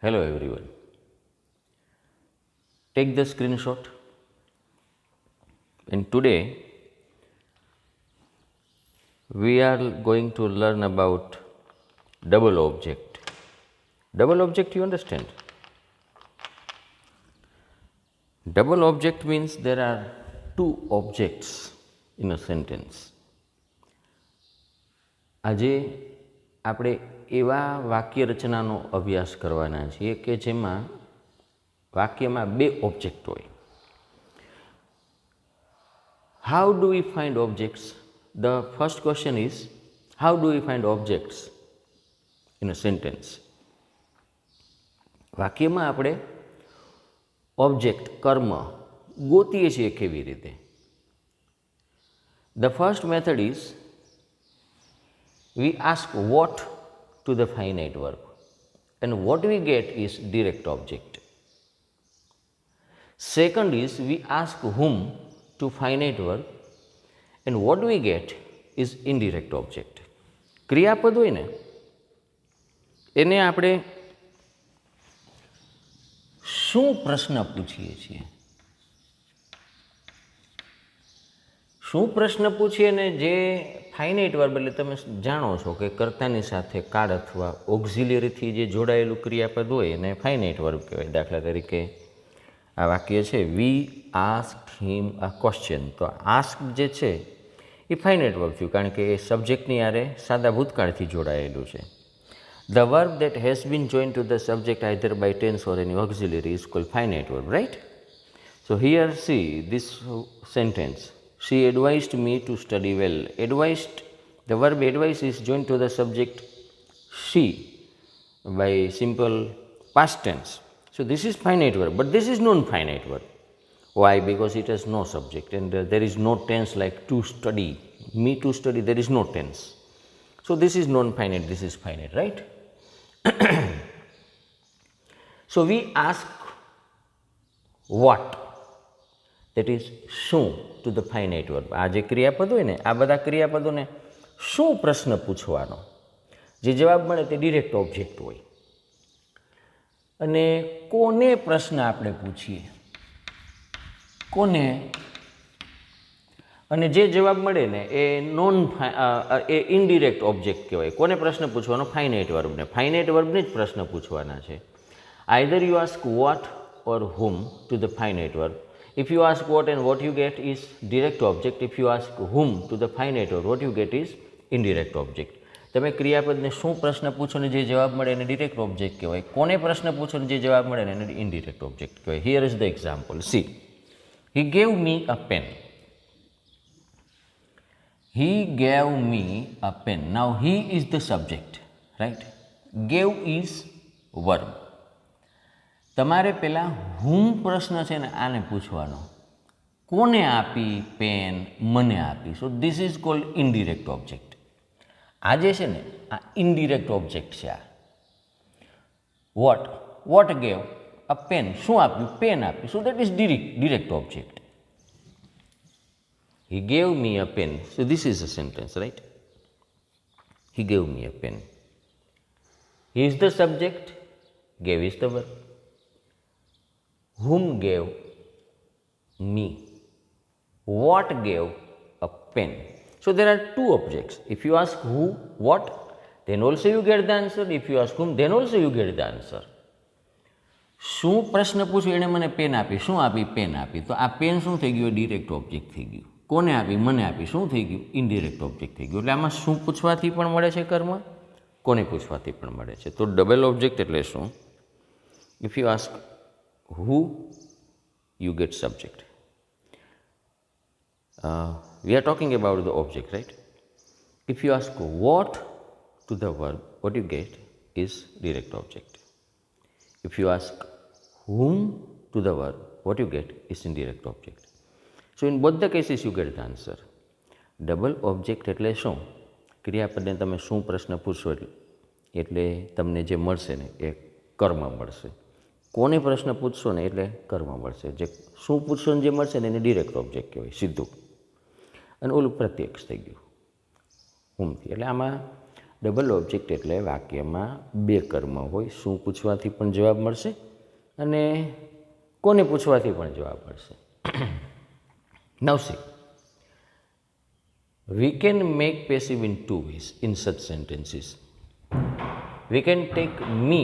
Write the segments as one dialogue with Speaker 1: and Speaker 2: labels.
Speaker 1: Hello everyone. Take the screenshot, and today we are going to learn about double object. Double object, you understand? Double object means there are two objects in a sentence. આજે આપણે એવા વાક્ય રચનાનો અભ્યાસ કરવાના છીએ કે જેમાં વાક્યમાં બે ઓબ્જેક્ટ હોય. How do we find objects? The first question is, how do we find objects in a sentence? વાક્યમાં આપણે ઓબ્જેક્ટ કર્મ ગોતીએ છીએ કેવી રીતે? The first method is we ask what to the finite verb, and what we get is direct object. Second is we ask whom to finite verb, and what we get is indirect object. ક્રિયાપદ હોય ને એને આપણે શું પ્રશ્ન પૂછીએ છીએ? શું પ્રશ્ન પૂછીએ ને જે ફાઇનાઇટ વર્બ એટલે તમે જાણો છો કે કર્તાની સાથે કાળ અથવા ઓક્ઝિલિયરીથી જે જોડાયેલું ક્રિયાપદ હોય એને ફાઇનાઇટ વર્બ કહેવાય. દાખલા તરીકે આ વાક્ય છે વી આસ્ક હિમ અ ક્વેશ્ચન. તો આસ્ક જે છે એ ફાઇનાઇટ વર્બ થયું કારણ કે એ સબ્જેક્ટની આરે સાદા ભૂતકાળથી જોડાયેલું છે. The verb that has been joined to the subject either by tense or any auxiliary is called finite verb, right? So here see this sentence. She advised me to study well. Advised, the verb advise is joined to the subject she by simple past tense. So this is finite verb, but this is non-finite verb. Why? Because it has no subject and there is no tense like to study. Me to study, there is no tense. So this is non-finite, this is finite, right? So we ask what, that is શું to the finite verb. આ જે ક્રિયાપદ હોય ને આ બધા ક્રિયાપદોને શું પ્રશ્ન પૂછવાનો, જે જવાબ મળે તે ડિરેક્ટ ઓબ્જેક્ટ હોય. અને કોને પ્રશ્ન આપણે પૂછીએ, કોને, અને જે જવાબ મળે ને એ એ ઇનડિરેક્ટ ઓબ્જેક્ટ કહેવાય. કોને પ્રશ્ન પૂછવાનો? ફાઇનાઇટ વર્બને. ફાઇનાઇટ વર્બને જ પ્રશ્ન પૂછવાના છે. Either you ask what or whom to the finite verb. If you ask what and what you get is direct object. If you ask whom to the finite verb, what you get is indirect object. તમે ક્રિયાપદને શું પ્રશ્ન પૂછો ને જે જવાબ મળે એને direct object કહેવાય. કોને પ્રશ્ન પૂછો ને જે જવાબ મળે ને એને ઇનડિરેક્ટ ઓબ્જેક્ટ કહેવાય. Here is the example. C, he gave me a pen. He gave me a pen. Now he is the subject, right? Gave is verb. તમારે પહેલાં હું પ્રશ્ન છે ને આને પૂછવાનો, કોને આપી પેન? મને આપી. સો this is cold indirect object. આ જે છે ને આ ઇનડિરેક્ટ ઓબ્જેક્ટ છે. આ વોટ ગેવ અ પેન, શું આપ્યું? પેન આપી. So that is direct object. He gave me a pen. So this is a sentence, right? He gave me a pen. He is the subject, gave is the verb. Whom gave? Me. What gave? A pen. So there are two objects. If you ask who, what, then also you get the answer. If you ask whom, then also you get the answer. શું પ્રશ્ન પૂછ્યો? એણે મને pen આપી. શું આપી? Pen આપી. તો આ પેન શું થઈ ગયું? ડિરેક્ટ ઓબ્જેક્ટ થઈ ગયું. કોને આપી? મને આપી. શું થઈ ગયું? ઇનડિરેક્ટ ઓબ્જેક્ટ થઈ ગયું. એટલે આમાં શું પૂછવાથી પણ મળે છે કર્મ, કોને પૂછવાથી પણ મળે છે. તો ડબલ ઓબ્જેક્ટ એટલે શું? If you ask who, you get subject. We are talking about the object, right? If you ask what to the verb, what you get is direct object. If you ask whom to the verb, what you get is indirect object. So in both the cases you get the answer. Double object એટલે શું? ક્રિયાપદને તમે શું પ્રશ્ન પૂછશો એટલે તમને જે મળશે ને એ કર્મ મળશે. કોને પ્રશ્ન પૂછશો ને એટલે કર્મ મળશે. જે શું પૂછશો ને જે મળશે ને એને ડિરેક્ટ ઓબ્જેક્ટ કહેવાય સીધું. અને ઓલું પ્રત્યક્ષ થઈ ગયું હુમથી. એટલે આમાં ડબલ ઓબ્જેક્ટ એટલે વાક્યમાં બે કર્મ હોય. શું પૂછવાથી પણ જવાબ મળશે અને કોને પૂછવાથી પણ જવાબ મળશે. Now see, we can make passive in two ways in such sentences. We can take me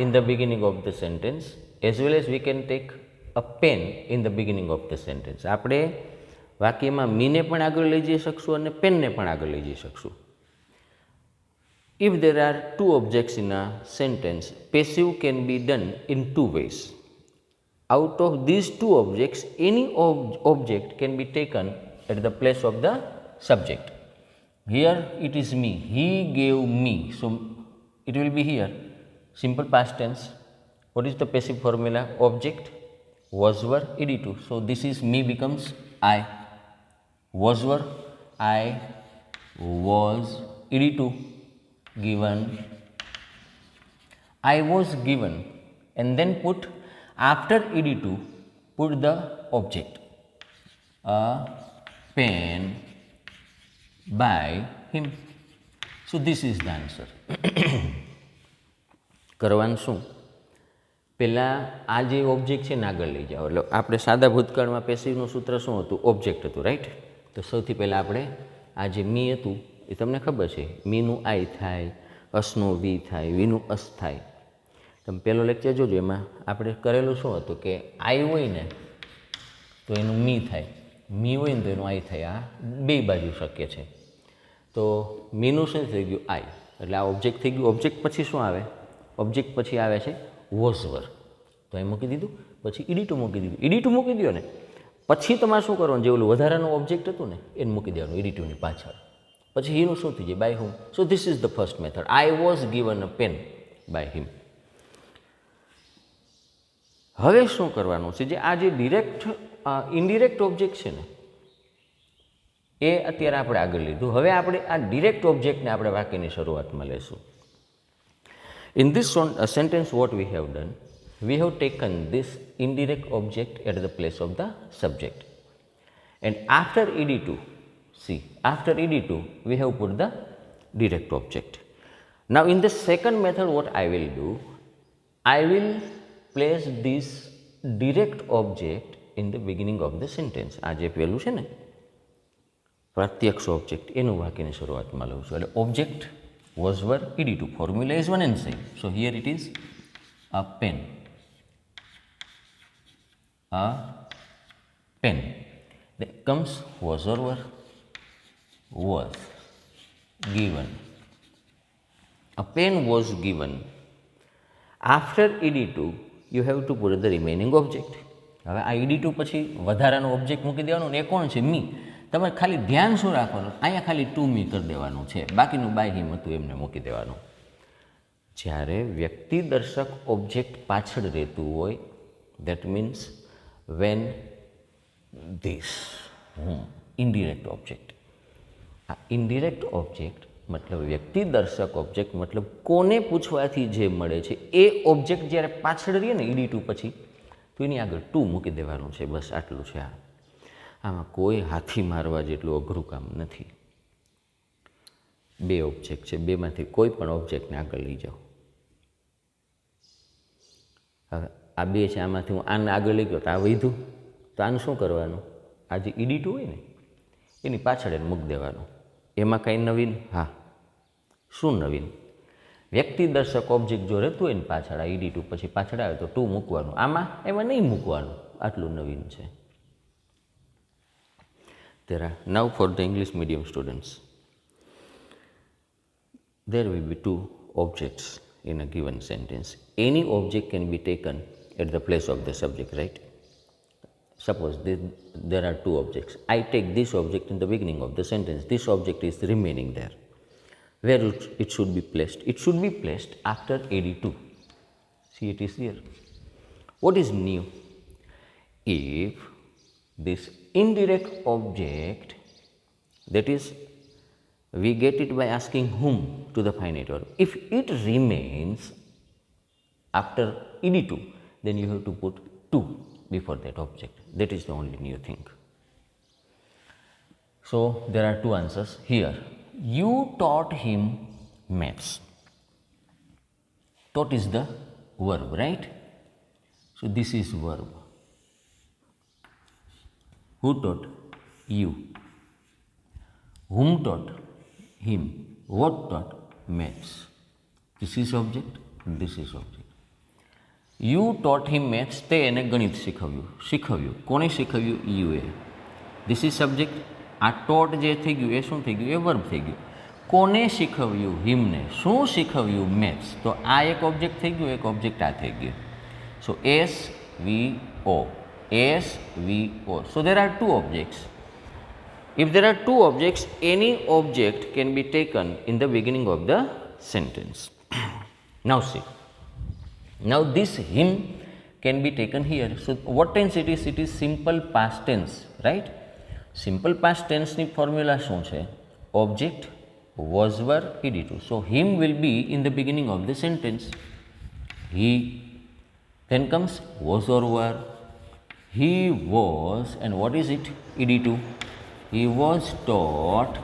Speaker 1: in the beginning of the sentence as well as we can take a pen in the beginning of the sentence. આપણે વાક્યમાં મીને પણ આગળ લઈ જઈ શકશું અને પેનને પણ આગળ લઈ જઈ શકશું. If there are two objects in a sentence, passive can be done in two ways. Out of these two objects, any object can be taken at the place of the subject. Here it is me. He gave me. So it will be here. Simple past tense. What is the passive formula? Object was were ed2. So this is me becomes I. Was were I was ed2 given. I was given and then put after ed2 put the object. A pen by him. So this is the answer. કરવાનું શું? પહેલાં આ જે object છે ને આગળ લઈ જાઓ. એટલે આપણે સાદા ભૂતકાળમાં પેસિવનું સૂત્ર શું હતું? ઓબ્જેક્ટ હતું, રાઈટ? તો સૌથી પહેલાં આપણે આ જે મી હતું એ તમને ખબર છે, મીનું આઈ થાય, અસનું વી થાય, વીનું અસ થાય. તમે પહેલો લેક્ચર જોજો, એમાં આપણે કરેલું શું હતું કે આઈ હોય ને તો એનું મી થાય, મી હોય ને તો એનું આઈ થાય. આ બે બાજુ શક્ય છે. તો મીનું શું થઈ ગયું? આઈ. એટલે આ ઓબ્જેક્ટ થઈ ગયું. ઓબ્જેક્ટ પછી શું આવે? ઓબ્જેક્ટ પછી આવે છે વોઝ વર. તો એ મૂકી દીધું. પછી ed2 મૂકી દીધું. ed2 મૂકી દો ને પછી તમારે શું કરવાનું? જે ઓલું વધારાનું ઓબ્જેક્ટ હતું ને એને મૂકી દેવાનું ed2ની પાછળ. પછી હીનું શું થઈ જાય? By whom. So this is the first method. I was given a pen by him. હવે શું કરવાનું છે? જે આ જે ડિરેક્ટ ઇનડિરેક્ટ ઓબ્જેક્ટ છે ને એ અત્યારે આપણે આગળ લીધું. હવે આપણે આ ડિરેક્ટ ઓબ્જેક્ટને આપણે વાક્યની શરૂઆતમાં લેશું. In this sentence what we have done, we have taken this indirect object at the place of the subject, and after ed2, see, after ed2 we have put the direct object. Now in the second method what I will do, I will place this direct object in the beginning of the sentence. આ જે પહેલું છે ને પ્રત્યક્ષ object એનું વાક્યની શરૂઆતમાં લઉં છું. એટલે object was were ed2. Formula is one and same. So here it is a pen. A pen. Then comes was or were. Was given. A pen was given. After ed2 you have to put the remaining object. હવે આ ed2 પછી વધારાનો object મૂકી દેવાનો ને એ કોણ છે? મી. તમારે ખાલી ધ્યાન શું રાખવાનું? અહીંયા ખાલી ટુ મી કરી દેવાનું છે, બાકીનું બાય હિમ હતું એમને મૂકી દેવાનું. જ્યારે વ્યક્તિ દર્શક ઓબ્જેક્ટ પાછળ રહેતું હોય, that means when this indirect object. આ ઇનડિરેક્ટ ઓબ્જેક્ટ મતલબ વ્યક્તિ દર્શક ઓબ્જેક્ટ મતલબ કોને પૂછવાથી જે મળે છે એ ઓબ્જેક્ટ જ્યારે પાછળ રહીએ ને ed2 પછી તો એની આગળ ટુ મૂકી દેવાનું છે. બસ આટલું છે. આમાં કોઈ હાથી મારવા જેટલું અઘરું કામ નથી. બે ઓબ્જેક્ટ છે, બેમાંથી કોઈ પણ ઓબ્જેક્ટને આગળ લઈ જાઓ. હવે આ બે છે, આમાંથી હું આને આગળ લઈ ગયો તો આ વધ્યું, તો આનું શું કરવાનું? આ જે ed2 હોય ને એની પાછળ એને મૂકી દેવાનું. એમાં કાંઈ નવીન? હા. શું નવીન? વ્યક્તિ દર્શક ઓબ્જેક્ટ જો રહેતું હોય ને પાછળ આ ed2 પછી પાછળ આવે તો ટુ મૂકવાનું. આમાં એમાં નહીં મૂકવાનું. આટલું નવીન છે. There are now for the English medium students, there will be two objects in a given sentence. Any object can be taken at the place of the subject, right? Suppose there are two objects. I take this object in the beginning of the sentence. This object is remaining there. Where it should be placed? It should be placed after ed2. See, it is here. What is new? If this indirect object, that is we get it by asking whom to the finite verb. If it remains after ed2, then you have to put to before that object. That is the only new thing. So there are two answers here. You taught him maths. Taught is the verb, right? So this is verb. Who taught? You. Whom taught? Him. What taught? Maths. This is object, this is object. You taught him maths, તે એને ગણિત શીખવ્યું. કોણે શીખવ્યું? UA. This is subject. આ taught જે થઈ ગયું એ શું થઈ ગયું? એ verb થઈ ગયું. કોને શીખવ્યું? હિમને. શું શીખવ્યું? મેથ્સ. તો આ એક ઓબ્જેક્ટ થઈ ગયું, એક ઓબ્જેક્ટ આ થઈ ગયું. સો SVO. SVO. So there are two objects. If there are two objects, any object can be taken in the beginning of the sentence. Now see. Now this him can be taken here. So what tense it is? It is simple past tense, right? Simple past tense ની formula શું છે? Object, was, were, ed2. So him will be in the beginning of the sentence. He. Then comes was or were. He was, and what is it? ed2. He was taught.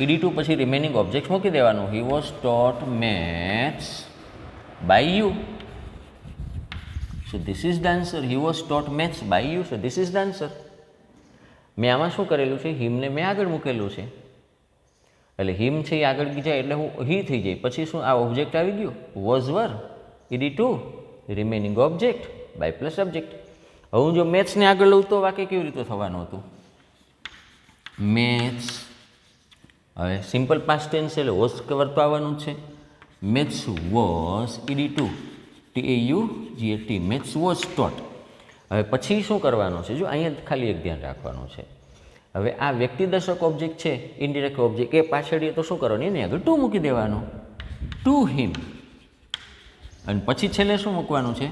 Speaker 1: ed2 પછી remaining objects મૂકી દેવાનું. He was taught maths by you. So this is the answer. He was taught maths by you. So this is the answer. મેં આમાં શું કરેલું છે? હિમને મેં આગળ મૂકેલું છે. એટલે હિમ છે એ આગળ જાય એટલે હું હી થઈ જાય. પછી શું? આ ઓબ્જેક્ટ આવી ગયું. Was were ed2 remaining object by plus subject. હવે હું જો મેથ્સને આગળ લઉં તો વાક્ય કેવી રીતે થવાનું હતું? મેથ્સ. હવે સિમ્પલ પાસ્ટ ટેન્સ એટલે વોઝ કવર તો આવવાનું જ છે. Maths was ed2 TAUGHT. Maths was taught. હવે પછી શું કરવાનું છે? જો અહીંયા ખાલી એક ધ્યાન રાખવાનું છે. હવે આ વ્યક્તિદર્શક ઓબ્જેક્ટ છે, ઇનડિરેક્ટ ઓબ્જેક્ટ, એ પાછળ તો શું કરવાનું? એની આગળ ટુ મૂકી દેવાનું. To him. અને પછી છેલ્લે શું મૂકવાનું છે?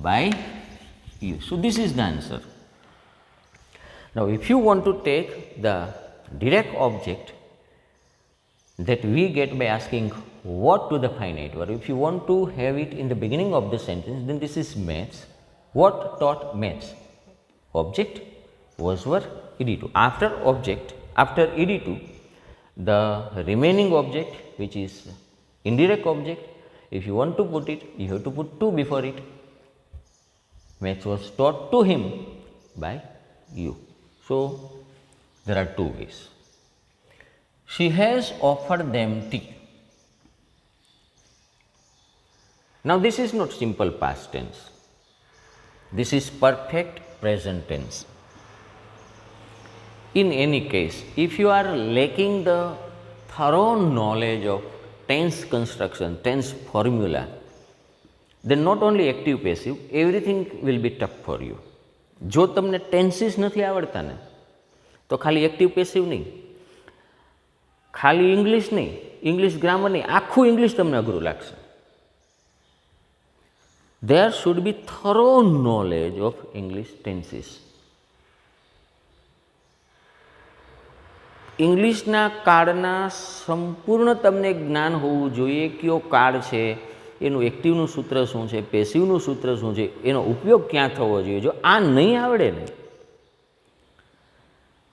Speaker 1: By you. So this is the answer. Now if you want to take the direct object that we get by asking what to the finite verb, if you want to have it in the beginning of the sentence, then this is maths. What taught maths? Object, was, were, ed2. After object, after ed2, the remaining object, which is indirect object, if you want to put it, you have to put to before it. Maths was taught to him by you. So there are two ways. She has offered them tea. Now this is not simple past tense. This is perfect present tense. In any case, if you are lacking the thorough knowledge of tense construction, tense formula, then not only active passive, everything will be tough for you. જો તમને tenses નથી આવડતા ને તો ખાલી active passive નહીં, ખાલી English નહીં, ઇંગ્લિશ ગ્રામર નહીં, આખું ઇંગ્લિશ તમને અઘરું લાગશે. There should be thorough knowledge of English tenses. ઇંગ્લિશના કાળના સંપૂર્ણ તમને જ્ઞાન હોવું જોઈએ. કયો કાળ છે, એનું એક્ટિવનું સૂત્ર શું છે, પેસિવનું સૂત્ર શું છે, એનો ઉપયોગ ક્યાં થવો જોઈએ. જો આ નહીં આવડે ને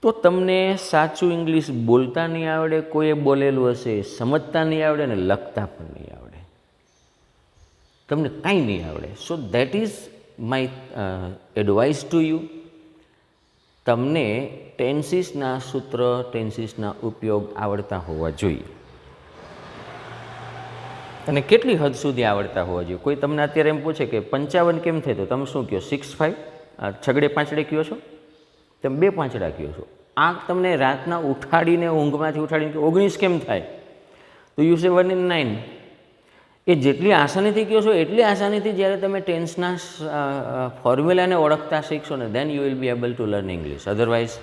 Speaker 1: તો તમને સાચું ઇંગ્લિશ બોલતા નહીં આવડે, કોઈએ બોલેલું હશે સમજતા નહીં આવડે ને લખતા પણ નહીં આવડે, તમને કાંઈ નહીં આવડે. So that is my advice to you. તમને ટેન્સીસના સૂત્ર, ટેન્સીસના ઉપયોગ આવડતા હોવા જોઈએ. અને કેટલી હદ સુધી આવડતા હોવા જોઈએ? કોઈ તમને અત્યારે એમ પૂછે કે 55 કેમ થાય, તો તમે શું કહો? 65. છગડે પાંચડે કહો છો, તમે 2 પાંચડા કહો છો. આ તમને રાતના ઉઠાડીને, ઊંઘમાંથી ઉઠાડીને 19 કેમ થાય, તો યુ સે 1 in 9. એ જેટલી આસાનીથી કહો છો એટલી આસાનીથી જ્યારે તમે ટેન્સના ફોર્મ્યુલાને ઓળખતા શીખશો ને, then you will be able to learn English. Otherwise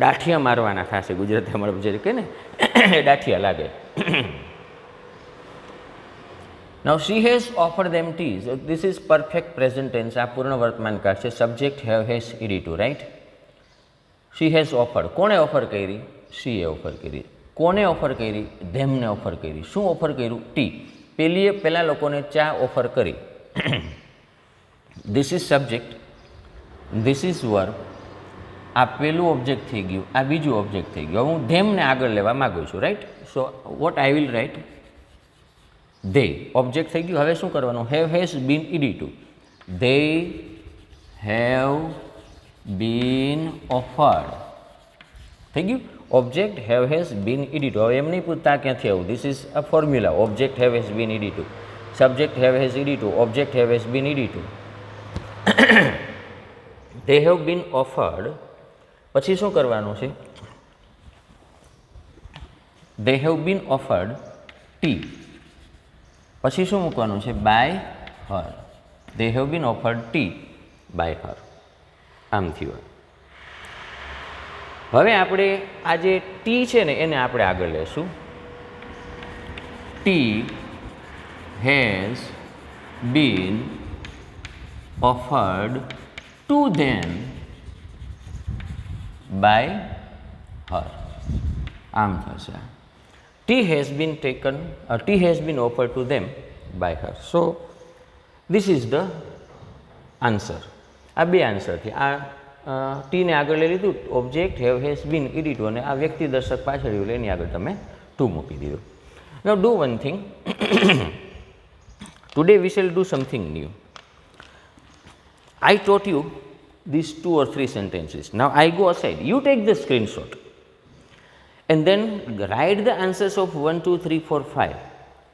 Speaker 1: દાઠિયા મારવાના થશે. ગુજરાતી અમારે જે કહે ને દાઠિયા લાગે. Now she has offered them tea. So this is perfect present tense. આ પૂર્ણ વર્તમાન કાળ છે. Subject have has ed2, right? She has offered. કોણે ઓફર કરી? she એ ઓફર કરી. કોને ઓફર કરી? ધેમને ઓફર કરી. શું ઓફર કર્યું? ટી. પહેલા લોકોને ચા ઓફર કરી. This is subject, this is verb. આ પહેલું ઓબ્જેક્ટ થઈ ગયું, આ બીજું ઓબ્જેક્ટ થઈ ગયું. હવે હું ધેમને આગળ લેવા માગું છું, right? So what I will right? they object થઈ ગયું. હવે શું કરવાનું? have has been ed2. they have been offered થઈ ગયું. object have has been ed2. હવે એમ નહીં પૂછતા ક્યાંથી આવું. this is a formula. object have has been ed2, subject have has ed2, object have has been ed2. they have been offered. પછી શું કરવાનું છે? they have been offered tea. પછી શું મૂકવાનું છે? by her. they have been offered tea by her. આમ થયું. હવે આપણે આ જે ટી છે ને એને આપણે આગળ લેશું. T has been offered to them by her. આમ થશે. tea has been taken, tea has been offered to them by her. So this is the answer. આ બે આન્સર છે. આ ટીને આગળ લઈ લીધું, object have has been ed2, અને આ વ્યક્તિ દર્શક પાછળ એટલે એની આગળ તમે ટુ મૂકી દીધું. Now do one thing. Today we shall do something new. I taught you these 2 or 3 sentences. Now I go aside. You take the screenshot and then write the answers of 1, 2, 3, 4, 5.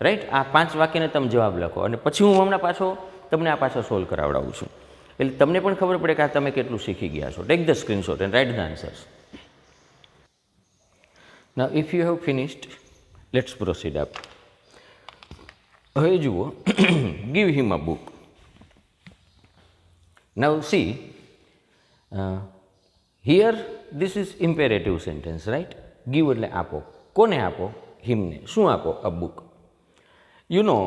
Speaker 1: Right? આ 5 વાક્યને તમે જવાબ લખો અને પછી હું હમણાં પાછો તમને આ પાછો સોલ્વ કરાવડાવું છું. એટલે તમને પણ ખબર પડે કે આ તમે કેટલું શીખી ગયા છો. Take the screenshot and write the answers. Now if you have finished, let's proceed up. હવે જુઓ, give him a book. Now see, here this is imperative sentence, right? Give એટલે આપો. કોને આપો? હિમને. શું આપો? a book. You know,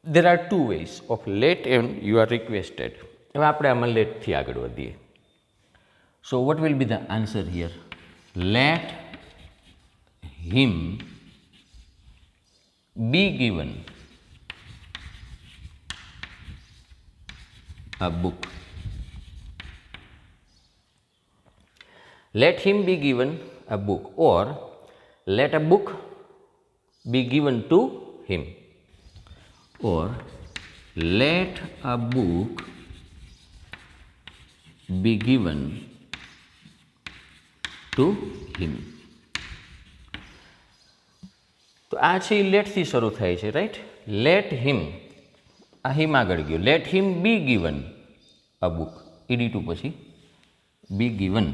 Speaker 1: there are 2 ways of let and you are requested. હવે આપણે આમાં લેટથી આગળ વધીએ. So what will be the answer here? Let him be given a book. Let him be given a book, or let a book be given to him, or let a book be given to him. તો આ છે લેટથી શરૂ થાય છે, right? Late હિમ, આ હિમ આગળ ગયો. Late him be given a book. ed2 પછી બી ગિવન,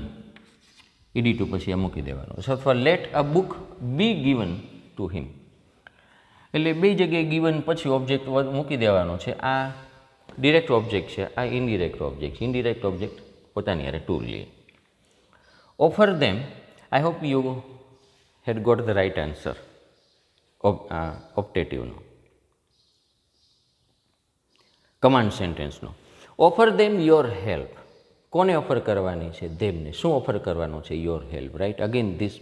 Speaker 1: ed2 પછી આ મૂકી દેવાનું. અથવા let a book be given to him. એટલે બે જગ્યાએ ગિવન પછી ઓબ્જેક્ટ મૂકી દેવાનો છે. આ ડિરેક્ટ ઓબ્જેક્ટ છે, આ ઇનડિરેક્ટ ઓબ્જેક્ટ છે. ઇનડિરેક્ટ ઓબ્જેક્ટ પોતાની હારે ટુ લે. Offer them, I hope you had got the right answer ઓપ્ટેટિવનો, કમાન્ડ સેન્ટેન્સનો. Offer them your help. કોને ઓફર કરવાની છે? ધેમને. શું ઓફર કરવાનું છે? Your help, right? Again this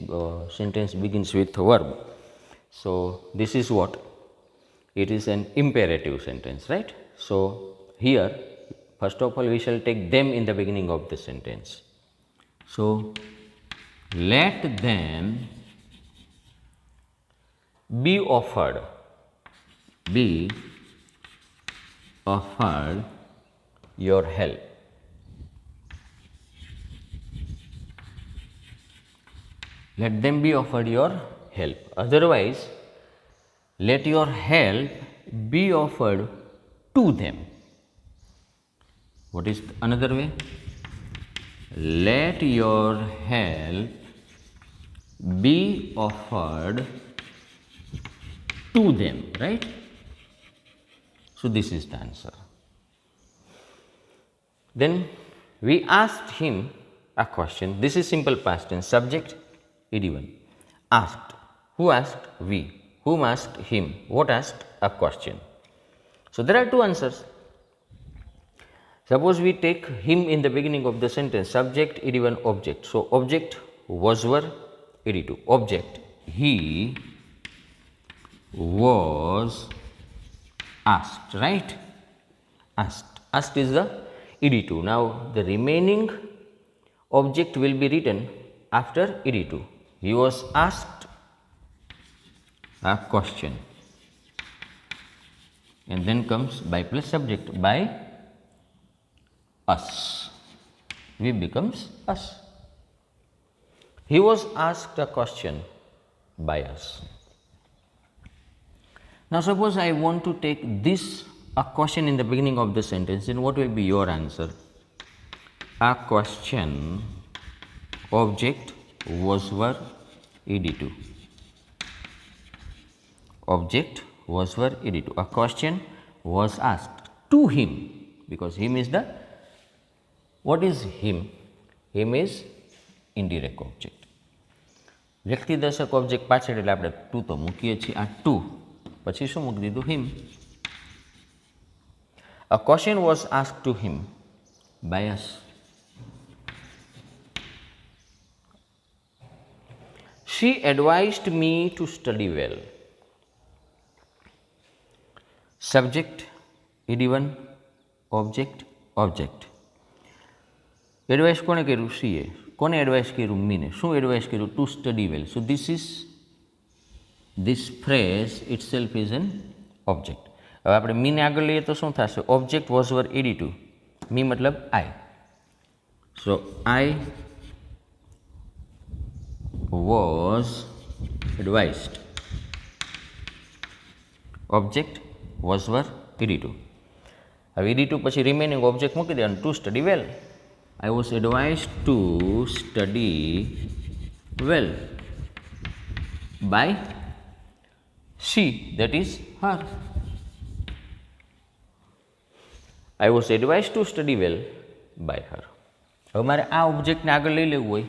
Speaker 1: sentence begins with verb. So this is what? It is an imperative sentence, right? So here, first of all, we shall take them in the beginning of the sentence. So let them be offered your help. Let them be offered your help. Otherwise, let your help be offered to them. What is another way? Let your help be offered to them, right? So this is the answer. Then we asked him a question. This is simple past tense. Subject ed1. Asked. Who asked? We. Whom asked? Him. What asked? A question. So there are 2 answers. Suppose we take him in the beginning of the sentence. Subject ed1, object. So object was, were, ed2. Object, he was asked, right? Asked. Asked is the ed2. Now the remaining object will be written after ed2. He was asked a question. and then comes by plus subject, by us. We becomes us. He was asked a question by us. Now suppose I want to take this a question in the beginning of the sentence, then what will be your answer? A question, object, was, were, ed2. Object, was, were, ed2. A question was asked to him, because him is the, what is him? Him is indirect object. વ્યક્તિદર્શક object પાછળ એટલે આપણે two તો મૂકીએ છીએ, આ two પછી શું મૂકી દીધું? હિમ. A question was asked to him by us. She advised me to study well. Subject, ed1, object, object. Advice કોને કર્યું? સીએ. કોને એડવાઇસ કર્યું? મીને. શું એડવાઇસ કર્યું? Two study well. So this phrase itself is an object. હવે આપણે મીને આગળ લઈએ તો શું થશે? Object was were ed2. Me મતલબ I. So I was advised. Object was were ed2. હવે ed2 પછી રિમેનિંગ ઓબ્જેક્ટ મૂકી દેવાનું, to study well. I was advised to study well by she, that is her. I was advised to study well by her. હવે મારે આ ઓબ્જેક્ટને આગળ લઈ લેવું હોય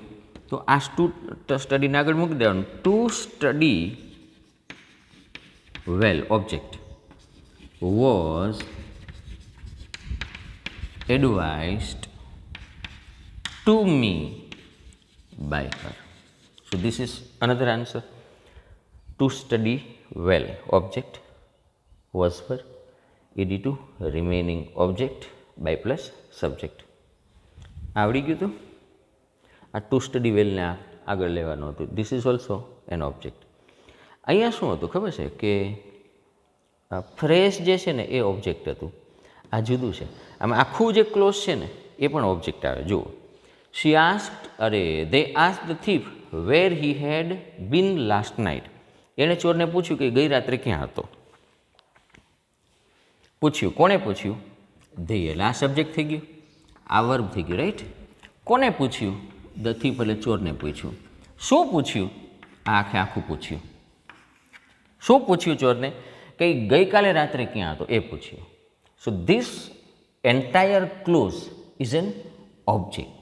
Speaker 1: તો આ સ્ટડીને આગળ મૂકી દેવાનું, to study well. Object was advised to me by her. So this is another answer. To study well, object was for ed2, remaining object by plus subject. આવડી ગયું? તો આ ટુ સ્ટડી વેલને આગળ લેવાનું હતું. This is also an object. અહીંયા શું હતું ખબર છે કે ફ્રેઝ જે છે ને એ ઓબ્જેક્ટ હતું, આ જુદું છે. આમાં આખું જે ક્લોઝ છે ને એ પણ ઓબ્જેક્ટ આવે. જુઓ, she asked, they asked the thief where he had been last night. એણે ચોરને પૂછ્યું કે ગઈ રાત્રે ક્યાં હતો. પૂછ્યું, કોણે પૂછ્યું? they. એટલે આ સબ્જેક્ટ થઈ ગયું, આ વર્બ થઈ ગયું, રાઈટ. કોને પૂછ્યું? ધ thief એટલે ચોરને પૂછ્યું. શું પૂછ્યું? આ આખું પૂછ્યું. શું પૂછ્યું ચોરને? કે ગઈકાલે રાત્રે ક્યાં હતો એ પૂછ્યું. So this entire clause is an object.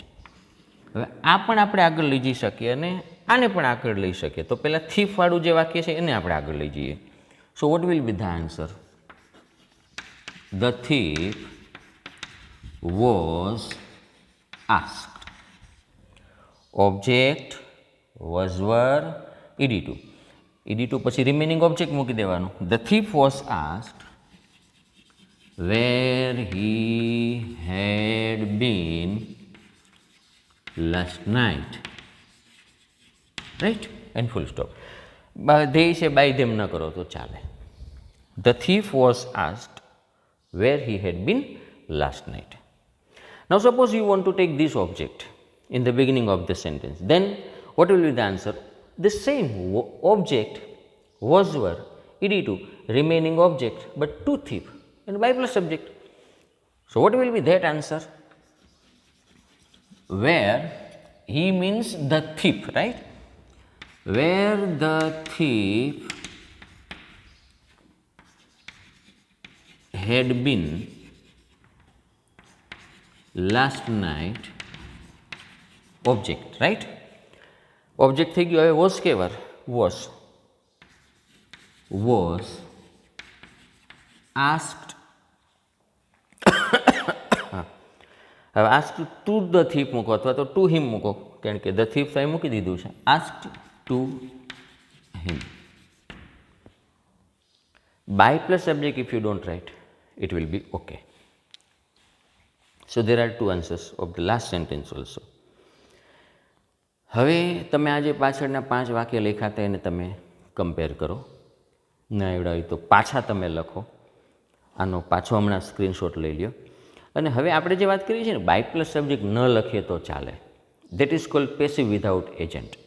Speaker 1: હવે આ પણ આપણે આગળ લઈ જઈ શકીએ અને આને પણ આગળ લઈ શકીએ. તો પહેલાં થીફવાળું જે વાક્ય છે એને આપણે આગળ લઈ જઈએ. So what will be the answer? The thief was asked. Object was were ed2. ed2 પછી રિમેનિંગ ઓબ્જેક્ટ મૂકી દેવાનું. The thief was asked where he had been last night, right? And full stop. ધ્યેય છે by them ન કરો તો ચાલે. The thief was asked where he had been last night. Now suppose you want to take this object in the beginning of the sentence, then what will be the answer? The same object was were ed2, remaining object, but to thief and by plus subject. So what will be that answer? Where he means the thief, right? Where the thief had been last night, object, right? Object થઈ ગયો. હવે was કેવર? was asked. હવે asked to the thief મૂકો અથવા તો to him મૂકો, કારણ કે the thief તો અહીં મૂકી દીધું છે. asked to him. By plus subject if you don't write, it will be okay. So there are two answers of the last sentence also. હવે તમે આજે પાછળના 5 વાક્ય લખ્યા હતા એને તમે કમ્પેર કરો. ના આવડે તો પાછા તમે લખો આનો પાછો હમણાં સ્ક્રીનશોટ લઈ લ્યો. અને હવે આપણે જે વાત કરીએ છીએ ને, બાય પ્લસ સબ્જેક્ટ ન લખીએ તો ચાલે. That is called passive without agent.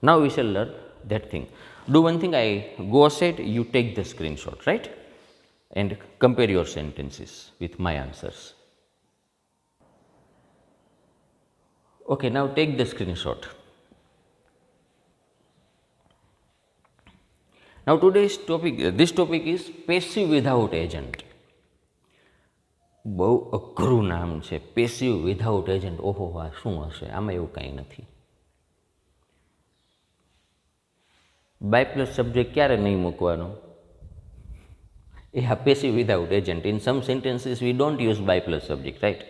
Speaker 1: Now we shall learn that thing. Do one thing, I go aside, you take the screenshot, right? And compare your sentences with my answers. Okay, now take the screenshot. Now this topic is passive without agent. બહુ અઘરું નામ છે, passive without agent. ઓહો વાહ, શું હશે આમાં? એવું કંઈ નથી. બાય પ્લસ સબ્જેક્ટ ક્યારે નહીં મૂકવાનો? એ આ passive without agent. In some sentences we don't use by plus subject, right?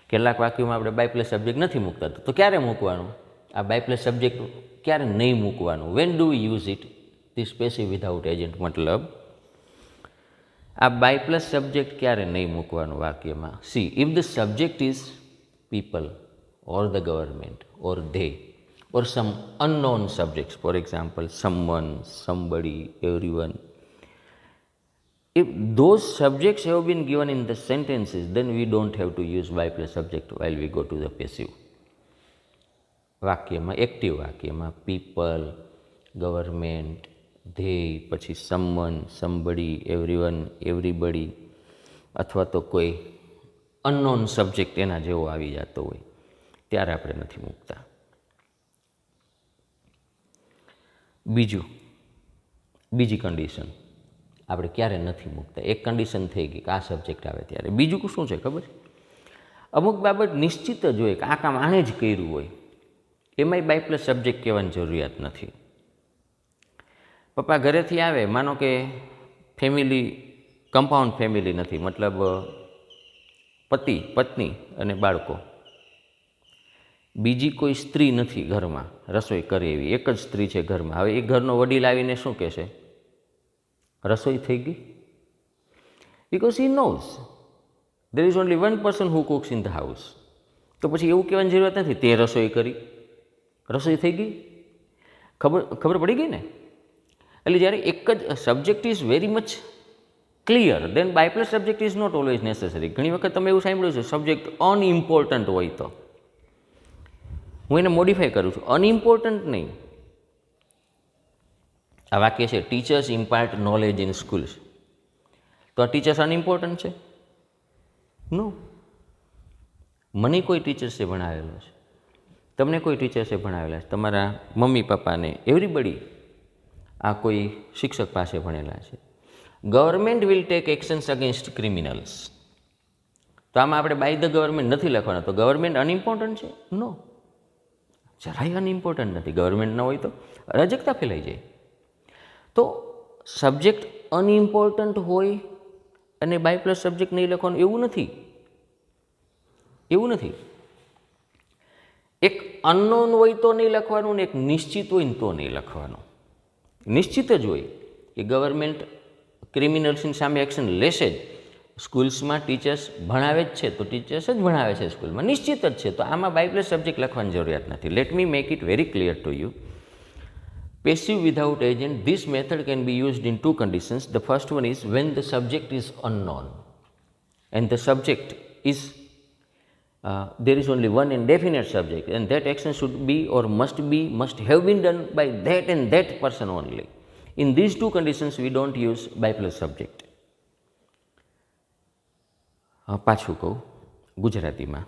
Speaker 1: કેટલાક વાક્યોમાં આપણે બાય પ્લસ સબ્જેક્ટ નથી મૂકતા, તો ક્યારે મૂકવાનું? આ બાય પ્લસ સબ્જેક્ટ ક્યારે નહીં મૂકવાનું? When do we use it? This passive without agent. મતલબ આ બાય પ્લસ સબ્જેક્ટ ક્યારે નહીં મૂકવાનું વાક્યમાં? C, if the subject is people or the government or they or some unknown subjects, for example, someone, somebody, everyone. If those subjects have been given in the sentences, then we don't have to use by plus subject while we go to the passive. વાક્યમાં, active વાક્યમાં people, government, they, પછી someone, somebody, everyone, everybody, અથવા તો કોઈ unknown subject એના જેવો આવી જતો હોય ત્યારે આપણે નથી મૂકતા. બીજી કન્ડિશન આપણે ક્યારે નથી મૂકતા. એક કન્ડિશન થઈ ગઈ કે આ સબ્જેક્ટ આવે ત્યારે. બીજું શું છે ખબર? અમુક બાબત નિશ્ચિત જ હોય કે આ કામ આણે જ કર્યું હોય, એમાંય બાય પ્લસ સબ્જેક્ટ કહેવાની જરૂરિયાત નથી. પપ્પા ઘરેથી આવે, માનો કે ફેમિલી કમ્પાઉન્ડ ફેમિલી નથી, મતલબ પતિ, પત્ની અને બાળકો, બીજી કોઈ સ્ત્રી નથી ઘરમાં રસોઈ કરે એવી, એક જ સ્ત્રી છે ઘરમાં. હવે એ ઘરનો વડીલ આવીને શું કહેશે? રસોઈ થઈ ગઈ? Because he knows there is only one person who cooks in the house. તો પછી એવું કહેવાની જરૂરત નથી તે રસોઈ કરી, રસોઈ થઈ ગઈ. ખબર પડી ગઈ ને? એટલે જ્યારે એક જ subject is very much clear, then by plus subject is not always necessary. ઘણી વખત તમે એવું સાંભળ્યું છે સબ્જેક્ટ અનઇમ્પોર્ટન્ટ હોય તો હું એને મોડિફાઈ કરું છું, અનઇમ્પોર્ટન્ટ નહીં. આ વાક્ય છે teachers impart knowledge in schools. તો આ ટીચર્સ અનઇમ્પોર્ટન્ટ છે? નો. મને કોઈ ટીચર્સે ભણાવેલો છે, તમને કોઈ ટીચર્સે ભણાવેલા છે, તમારા મમ્મી પપ્પાને, એવરીબડી આ કોઈ શિક્ષક પાસે ભણેલા છે. Government will take actions against criminals. તો આમાં આપણે બાય ધ ગવર્મેન્ટ નથી લખવાના. તો ગવર્મેન્ટ અનઇમ્પોર્ટન્ટ છે? નો, જરાય અનઇમ્પોર્ટન્ટ નથી. ગવર્મેન્ટ ન હોય તો અરાજકતા ફેલાઈ જાય. તો સબ્જેક્ટ અનઇમ્પોર્ટન્ટ હોય અને બાય પ્લસ સબ્જેક્ટ નહીં લખવાનું એવું નથી. એવું નથી. એક અનનોન હોય તો નહીં લખવાનું ને એક નિશ્ચિત હોય ને તો નહીં લખવાનું. નિશ્ચિત જ હોય કે ગવર્મેન્ટ ક્રિમિનલ્સની સામે એક્શન લેશે જ. સ્કૂલ્સમાં ટીચર્સ ભણાવે જ છે તો ટીચર્સ જ ભણાવે છે સ્કૂલમાં, નિશ્ચિત જ છે. તો આમાં બાય પ્લસ સબ્જેક્ટ લખવાની જરૂરિયાત નથી. Let me make it very clear to you. Passive without agent, this method can be used in two conditions. The first one is when the subject is unknown and the subject is there is only one indefinite subject and that action should be or must have been done by that and that person only. In these two conditions we don't use by plus subject. પાછું કહું, ગુજરાતીમાં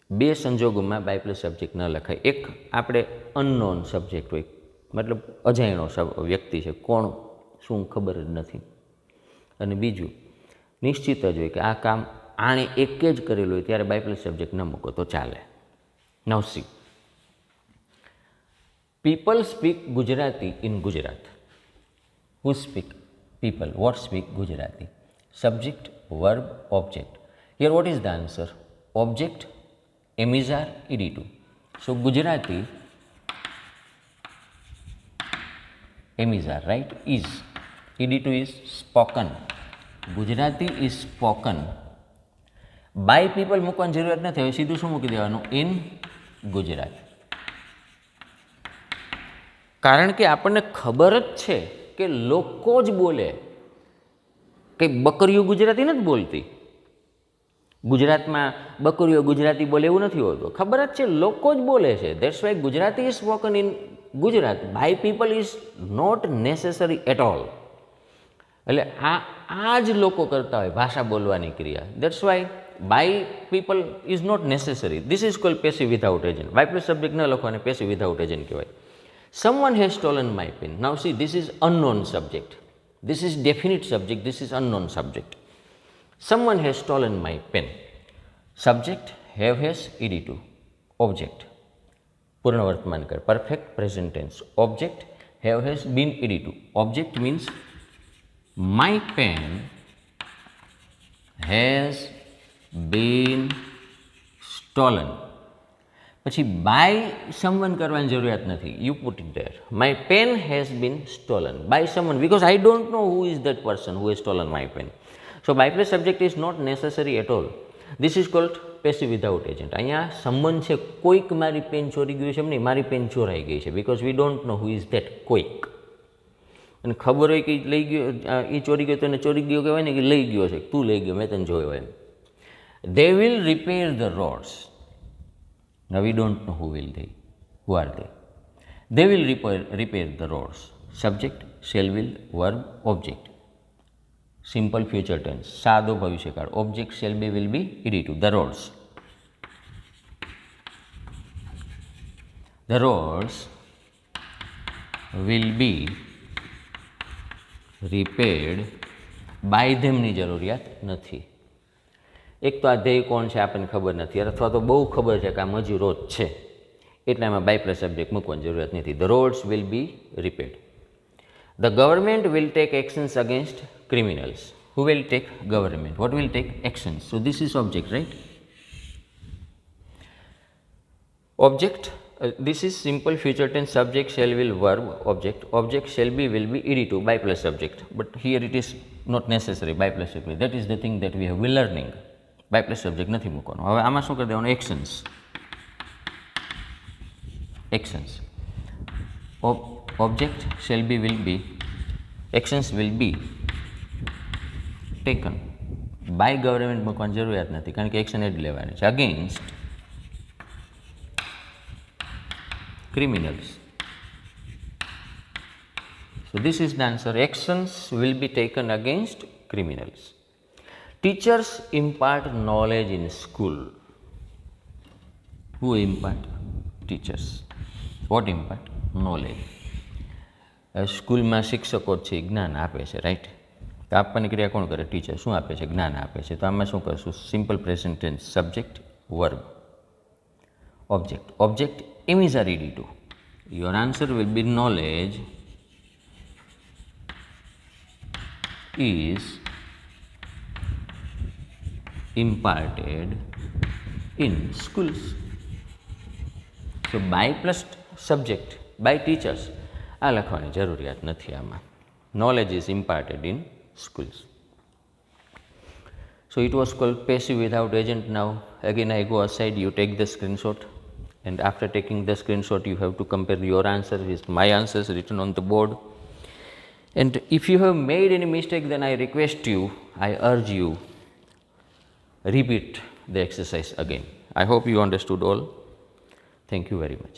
Speaker 1: બે સંજોગોમાં by plus subject ન લખાય. એક આપણે unknown subject હોય, મતલબ અજાણ્યો વ્યક્તિ છે, કોણ શું ખબર જ નથી. અને બીજું નિશ્ચિત જ હોય કે આ કામ આણે એક જ કરેલું હોય ત્યારે બાય પ્લસ સબ્જેક્ટ ન મૂકો તો ચાલે. Now see, people speak Gujarati in Gujarat. Who speak? People. What speak? Gujarati. Subject, verb, object. Here what is the answer? Object, am is are, ed2. So Gujarati am is are, right? Is. ed2 is spoken. Gujarati is spoken. By people મૂકવાની જરૂરિયાત નથી. હવે સીધું શું મૂકી દેવાનું? In Gujarat. કારણ કે આપણને ખબર જ છે કે લોકો જ બોલે, કંઈ બકરીઓ ગુજરાતી નથી બોલતી. ગુજરાતમાં બકરીઓ ગુજરાતી બોલે એવું નથી હોતું. ખબર જ છે, લોકો જ બોલે છે. That's why Gujarati is spoken in Gujarat by people is not necessary at all. એટલે આ જ લોકો કરતા હોય ભાષા બોલવાની ક્રિયા. That's why by people is not necessary. This is called passive without agent. By plus subject ન લખવાને પેસિવ વિધાઉટ એજન્ટ કહેવાય. Someone has stolen my pen. Now see, this is unknown subject. This is definite subject. This is unknown subject. Someone has stolen my pen. Subject have has ed2. Object પૂર્ણ વર્તમાન કર. Perfect present tense. Object have has been ed2. Object means my pen has been stolen. પછી by someone કરવાની જરૂરિયાત નથી. You put it there. My pen has been stolen by someone, because I don't know who is that person who has stolen my pen. So by plus subject is not necessary at all. This is called passive without agent. અહીંયા સંબંધ છે કોઈક મારી pen ચોરી ગયું છે એમ નહીં, મારી પેન ચોરાઈ ગઈ છે, because we don't know who is that કોઈક. અને ખબર હોય કે લઈ ગયો, એ ચોરી ગયો તો એને ચોરી ગયો કહેવાય ને, કે લઈ ગયો છે, તું લઈ ગયો, મેં તને જોયો એમ. They will repair the roads. Now we don't know who are they. They will repair the roads. Subject, shall will, verb, object. Simple future tense. સાદો ભવિષ્યકાળ. Object shall be will be ed2. The roads. The roads will be repaired by them ની જરૂરિયાત નથી. એક તો આ ધ્યેય કોણ છે આપણને ખબર નથી, અથવા તો બહુ ખબર છે કે આ મજૂરો જ છે, એટલે એમાં બાય પ્લસ સબ્જેક્ટ મૂકવાની જરૂરિયાત નથી. The rods will be રિપેર્ડ. The government will take actions against criminals. Who will take? Government. What will take? Actions. So this is object, right? Object, this is simple future tense. Subject, shall, will, verb, object. Object, shall be, will be ed2 by plus subject. But here it is not necessary by plus subject. That is the thing that we have been learning. By plus subject નથી મૂકવાનું. હવે આમાં શું કરી દેવાનું? Actions. Actions. Object shall be will be, actions will be taken. By government મૂકવાની જરૂરિયાત નથી, કારણ કે એક્શન એ જ લેવાની છે. Against criminals. So this is the answer. Actions will be taken against criminals. Teachers impart knowledge in school. Who impart? Teachers. What impart? Knowledge. સ્કૂલમાં શિક્ષકો છે, જ્ઞાન આપે છે, રાઈટ? તો આપવાની ક્રિયા કોણ કરે? ટીચર. શું આપે છે? જ્ઞાન આપે છે. તો આમાં શું કરશું? Simple present tense. Subject, verb, object. Object is ed2. Your answer will be knowledge is imparted in schools. So by plus subject, by teachers, આ લખવાની જરૂરિયાત નથી આમાં. Knowledge is imparted in schools. So it was called passive without agent. Now again I go aside, you take the screenshot, and after taking the screenshot you have to compare your answer with my answers written on the board. And if you have made any mistake, then I request you, I urge you, repeat the exercise again. I hope you understood all. Thank you very much.